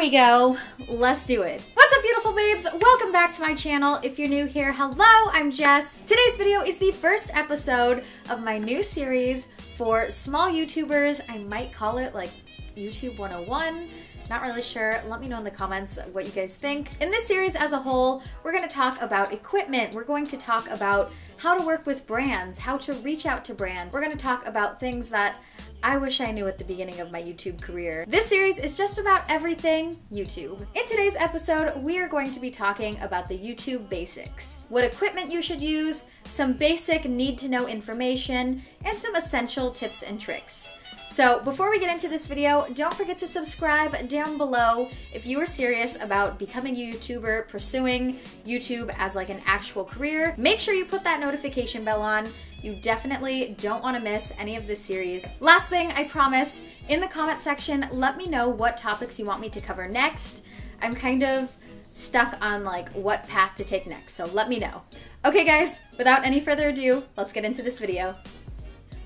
we go. Let's do it. What's up, beautiful babes? Welcome back to my channel. If you're new here, hello, I'm Jess. Today's video is the first episode of my new series for small YouTubers. I might call it like YouTube 101. Not really sure. Let me know in the comments what you guys think. In this series as a whole, we're going to talk about equipment. We're going to talk about how to work with brands, how to reach out to brands. We're going to talk about things that I wish I knew at the beginning of my YouTube career. This series is just about everything YouTube. In today's episode, we are going to be talking about the YouTube basics. What equipment you should use, some basic need-to-know information, and some essential tips and tricks. So before we get into this video, don't forget to subscribe down below if you are serious about becoming a YouTuber, pursuing YouTube as like an actual career. Make sure you put that notification bell on. You definitely don't want to miss any of this series. Last thing, I promise, in the comment section, let me know what topics you want me to cover next. I'm kind of stuck on like what path to take next, so let me know. Okay guys, without any further ado, let's get into this video.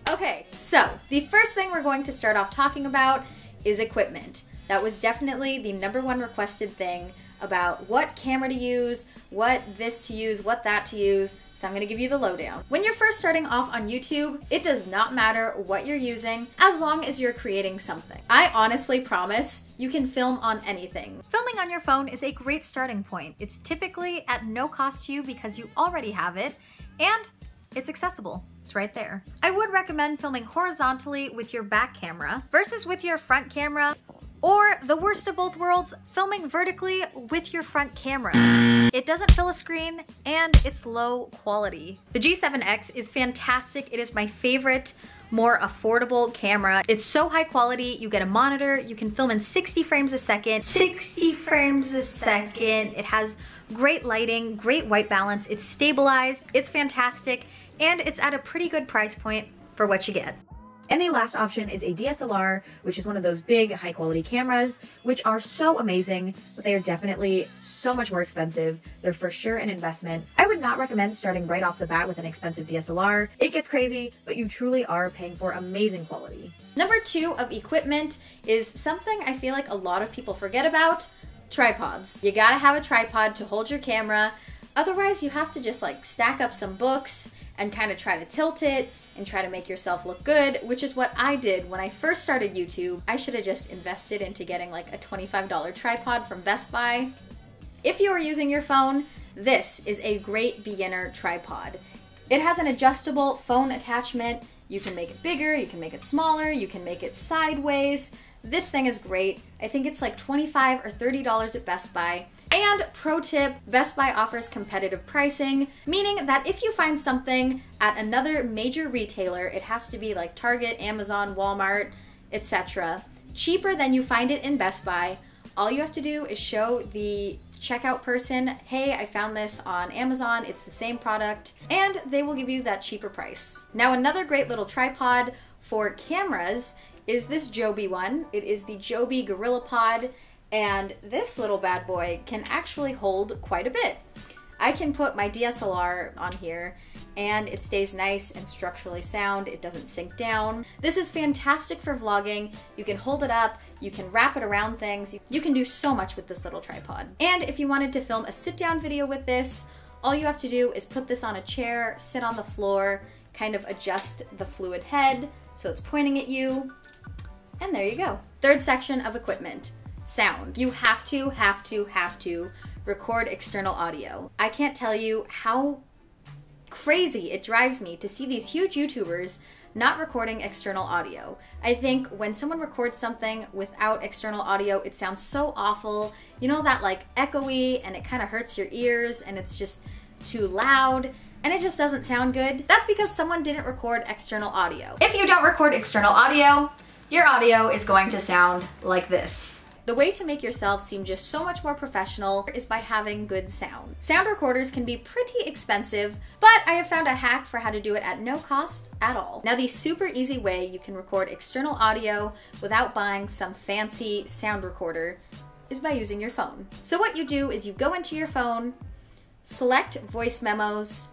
Okay, so the first thing we're going to start off talking about is equipment. That was definitely the #1 requested thing about what camera to use, what this to use, what that to use. So I'm gonna give you the lowdown. When you're first starting off on YouTube, it does not matter what you're using as long as you're creating something. I honestly promise you can film on anything. Filming on your phone is a great starting point. It's typically at no cost to you because you already have it, and it's accessible. It's right there. I would recommend filming horizontally with your back camera versus with your front camera, or the worst of both worlds, filming vertically with your front camera. It doesn't fill a screen and it's low quality. The G7X is fantastic. It is my favorite, more affordable camera. It's so high quality. You get a monitor, you can film in 60 frames a second. 60 frames a second. It has great lighting, great white balance. It's stabilized, it's fantastic, and it's at a pretty good price point for what you get. And the last option is a DSLR, which is one of those big high quality cameras, which are so amazing, but they are definitely so much more expensive. They're for sure an investment. I would not recommend starting right off the bat with an expensive DSLR. It gets crazy, but you truly are paying for amazing quality. #2 of equipment is something I feel like a lot of people forget about: tripods. You gotta have a tripod to hold your camera. Otherwise, you have to just like stack up some books and kind of try to tilt it and try to make yourself look good, which is what I did when I first started YouTube. I should have just invested into getting like a $25 tripod from Best Buy. If you are using your phone, this is a great beginner tripod. It has an adjustable phone attachment. You can make it bigger, you can make it smaller, you can make it sideways. This thing is great. I think it's like $25 or $30 at Best Buy. And pro tip, Best Buy offers competitive pricing, meaning that if you find something at another major retailer, it has to be like Target, Amazon, Walmart, etc., cheaper than you find it in Best Buy, all you have to do is show the checkout person, hey, I found this on Amazon, it's the same product, and they will give you that cheaper price. Now, another great little tripod for cameras is this Joby one. It is the Joby GorillaPod, and this little bad boy can actually hold quite a bit. I can put my DSLR on here and it stays nice and structurally sound. It doesn't sink down. This is fantastic for vlogging. You can hold it up, you can wrap it around things. You can do so much with this little tripod. And if you wanted to film a sit-down video with this, all you have to do is put this on a chair, sit on the floor, kind of adjust the fluid head so it's pointing at you, and there you go. Third section of equipment, sound. You have to record external audio. I can't tell you how crazy it drives me to see these huge YouTubers not recording external audio. I think when someone records something without external audio, it sounds so awful. You know, that like echoey, and it kind of hurts your ears, and it's just too loud, and it just doesn't sound good. That's because someone didn't record external audio. If you don't record external audio, your audio is going to sound like this. The way to make yourself seem just so much more professional is by having good sound. Sound recorders can be pretty expensive, but I have found a hack for how to do it at no cost at all. Now, the super easy way you can record external audio without buying some fancy sound recorder is by using your phone. So what you do is you go into your phone, select voice memos,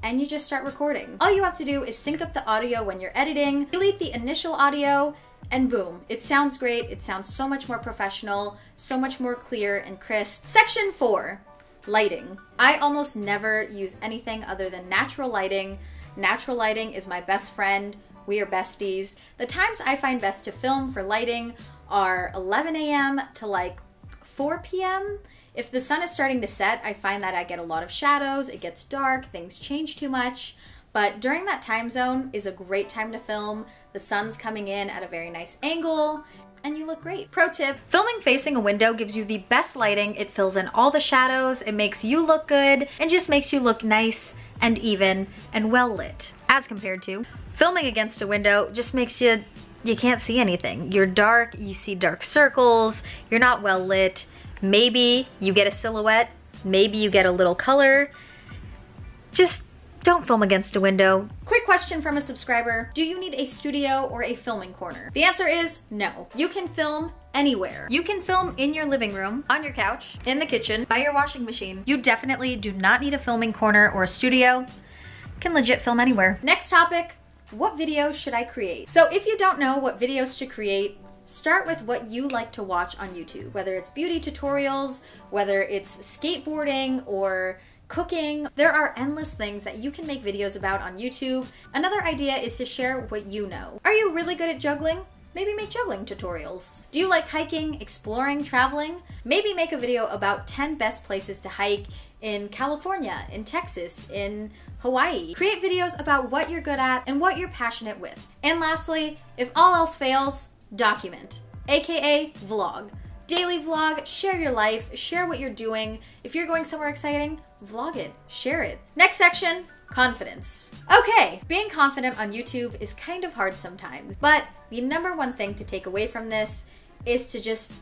and you just start recording. All you have to do is sync up the audio when you're editing, delete the initial audio, and boom, it sounds great. It sounds so much more professional, so much more clear and crisp. Section 4, lighting. I almost never use anything other than natural lighting. Natural lighting is my best friend. We are besties. The times I find best to film for lighting are 11 a.m. to like 4 p.m. If the sun is starting to set, I find that I get a lot of shadows, it gets dark, things change too much. But during that time zone is a great time to film. The sun's coming in at a very nice angle, and you look great. Pro tip, filming facing a window gives you the best lighting. It fills in all the shadows, it makes you look good, and just makes you look nice and even and well lit. As compared to filming against a window just makes you can't see anything. You're dark, you see dark circles, you're not well lit. Maybe you get a silhouette, maybe you get a little color. Just don't film against a window. Quick question from a subscriber. Do you need a studio or a filming corner? The answer is no. You can film anywhere. You can film in your living room, on your couch, in the kitchen, by your washing machine. You definitely do not need a filming corner or a studio. You can legit film anywhere. Next topic, what video should I create? So if you don't know what videos to create, start with what you like to watch on YouTube, whether it's beauty tutorials, whether it's skateboarding or cooking. There are endless things that you can make videos about on YouTube. Another idea is to share what you know. Are you really good at juggling? Maybe make juggling tutorials. Do you like hiking, exploring, traveling? Maybe make a video about 10 best places to hike in California, in Texas, in Hawaii. Create videos about what you're good at and what you're passionate with. And lastly, if all else fails, document, aka vlog. Daily vlog, share your life, share what you're doing. If you're going somewhere exciting, vlog it, share it. Next section, confidence. Okay, being confident on YouTube is kind of hard sometimes, but the number one thing to take away from this is to just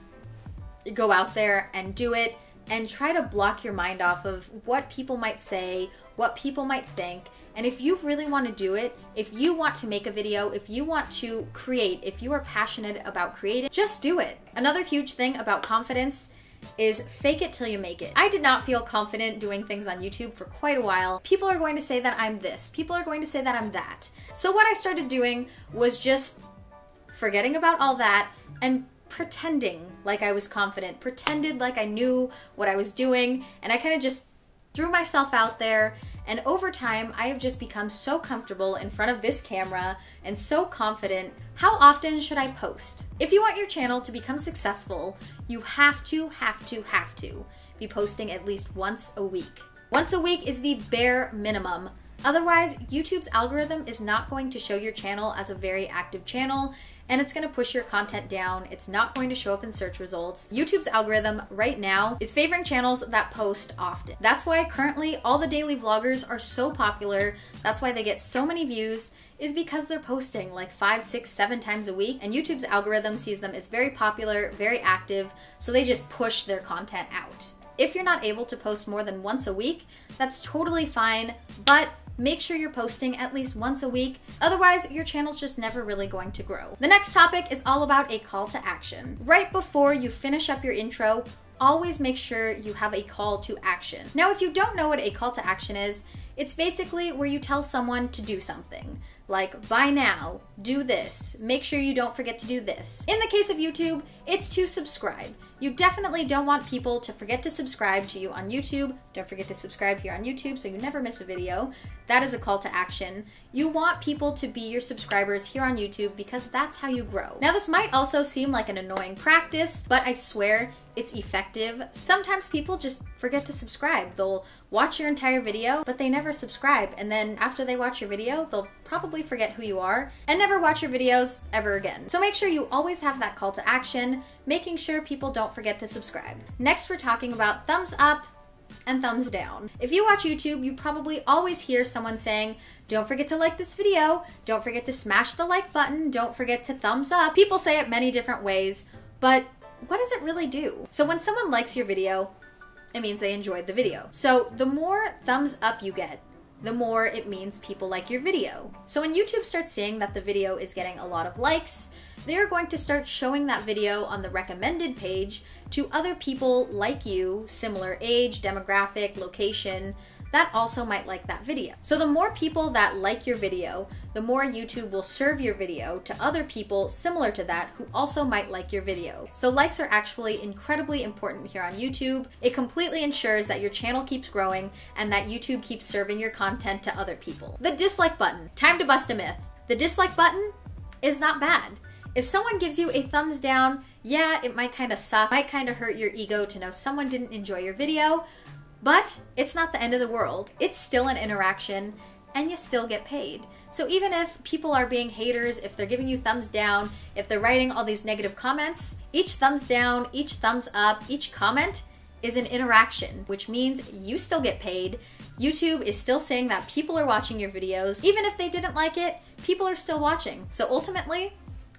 go out there and do it and try to block your mind off of what people might say, what people might think. And if you really want to do it, if you want to make a video, if you want to create, if you are passionate about creating, just do it. Another huge thing about confidence is fake it till you make it. I did not feel confident doing things on YouTube for quite a while. People are going to say that I'm this. People are going to say that I'm that. So what I started doing was just forgetting about all that and pretending like I was confident, pretended like I knew what I was doing, and I kind of just threw myself out there. And over time, I have just become so comfortable in front of this camera and so confident. How often should I post? If you want your channel to become successful, you have to be posting at least once a week. Once a week is the bare minimum. Otherwise, YouTube's algorithm is not going to show your channel as a very active channel, and it's going to push your content down. It's not going to show up in search results. YouTube's algorithm right now is favoring channels that post often. That's why currently all the daily vloggers are so popular. That's why they get so many views, is because they're posting like 5, 6, 7 times a week, and YouTube's algorithm sees them as very popular, very active, so they just push their content out. If you're not able to post more than once a week, that's totally fine, but make sure you're posting at least once a week. Otherwise, your channel's just never really going to grow. The next topic is all about a call to action. Right before you finish up your intro, always make sure you have a call to action. Now, if you don't know what a call to action is, it's basically where you tell someone to do something. Like, buy now, do this, make sure you don't forget to do this. In the case of YouTube, it's to subscribe. You definitely don't want people to forget to subscribe to you on YouTube. Don't forget to subscribe here on YouTube so you never miss a video. That is a call to action. You want people to be your subscribers here on YouTube because that's how you grow. Now, this might also seem like an annoying practice, but I swear it's effective. Sometimes people just forget to subscribe. They'll watch your entire video, but they never subscribe. And then after they watch your video, they'll probably forget who you are and never watch your videos ever again. So make sure you always have that call to action, making sure people don't forget to subscribe. Next, we're talking about thumbs up and thumbs down. If you watch YouTube, you probably always hear someone saying, don't forget to like this video, don't forget to smash the like button, don't forget to thumbs up. People say it many different ways, but what does it really do? So when someone likes your video, it means they enjoyed the video. So the more thumbs up you get, the more it means people like your video. So when YouTube starts seeing that the video is getting a lot of likes, they're going to start showing that video on the recommended page to other people like you, similar age, demographic, location. that also might like that video. So the more people that like your video, the more YouTube will serve your video to other people similar to that who also might like your video. So likes are actually incredibly important here on YouTube. It completely ensures that your channel keeps growing and that YouTube keeps serving your content to other people. The dislike button. Time to bust a myth. The dislike button is not bad. If someone gives you a thumbs down, yeah, it might kind of suck, might kind of hurt your ego to know someone didn't enjoy your video, but it's not the end of the world. It's still an interaction and you still get paid. So even if people are being haters, if they're giving you thumbs down, if they're writing all these negative comments, each thumbs down, each thumbs up, each comment is an interaction, which means you still get paid. YouTube is still saying that people are watching your videos. Even if they didn't like it, people are still watching. So ultimately,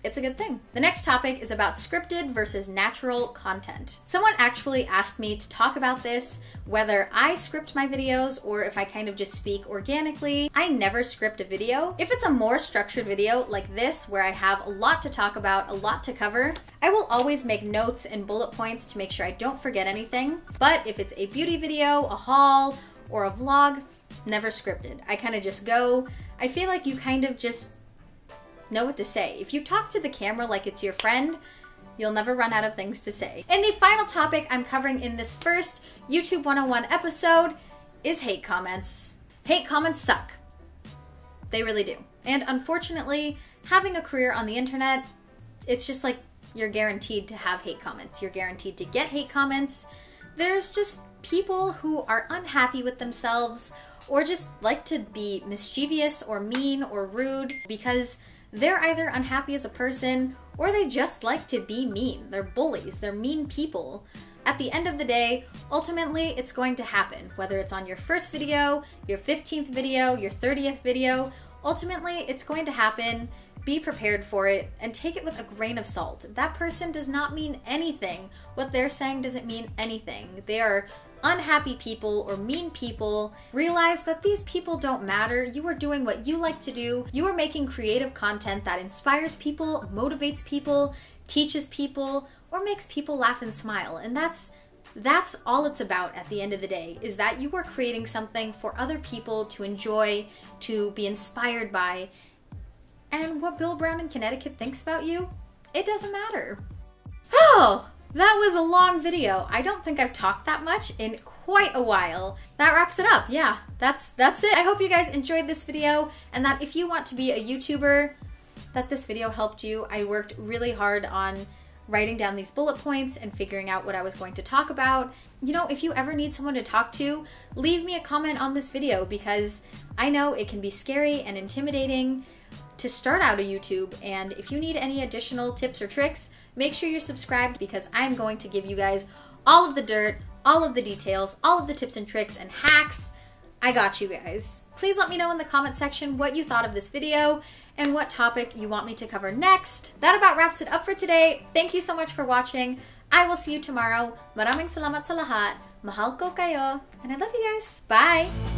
it's a good thing. The next topic is about scripted versus natural content. Someone actually asked me to talk about this, whether I script my videos or if I kind of just speak organically. I never script a video. If it's a more structured video like this, where I have a lot to talk about, a lot to cover, I will always make notes and bullet points to make sure I don't forget anything. But if it's a beauty video, a haul, or a vlog, never scripted. I kind of just go. I feel like you kind of just know what to say. If you talk to the camera like it's your friend, you'll never run out of things to say. And the final topic I'm covering in this first YouTube 101 episode is hate comments. Hate comments suck. They really do. And unfortunately, having a career on the internet, it's just like you're guaranteed to have hate comments. You're guaranteed to get hate comments. There's just people who are unhappy with themselves or just like to be mischievous or mean or rude because they're either unhappy as a person or they just like to be mean. They're bullies. They're mean people. At the end of the day, ultimately, it's going to happen. Whether it's on your first video, your 15th video, your 30th video, ultimately, it's going to happen. Be prepared for it and take it with a grain of salt. That person does not mean anything. What they're saying doesn't mean anything. They are unhappy people or mean people. Realize that these people don't matter. You are doing what you like to do. You are making creative content that inspires people, motivates people, teaches people, or makes people laugh and smile. And that's all it's about at the end of the day, is that you are creating something for other people to enjoy, to be inspired by. And what Bill Brown in Connecticut thinks about you, it doesn't matter. Oh! That was a long video. I don't think I've talked that much in quite a while. That wraps it up. Yeah, that's it. I hope you guys enjoyed this video and that if you want to be a YouTuber, that this video helped you. I worked really hard on writing down these bullet points and figuring out what I was going to talk about. You know, if you ever need someone to talk to, leave me a comment on this video because I know it can be scary and intimidating to start out a YouTube, and if you need any additional tips or tricks, make sure you're subscribed because I'm going to give you guys all of the dirt, all of the details, all of the tips and tricks and hacks. I got you guys. Please let me know in the comment section what you thought of this video and what topic you want me to cover next. That about wraps it up for today. Thank you so much for watching. I will see you tomorrow. Maraming salamat sa lahat. Mahal ko kayo. And I love you guys. Bye!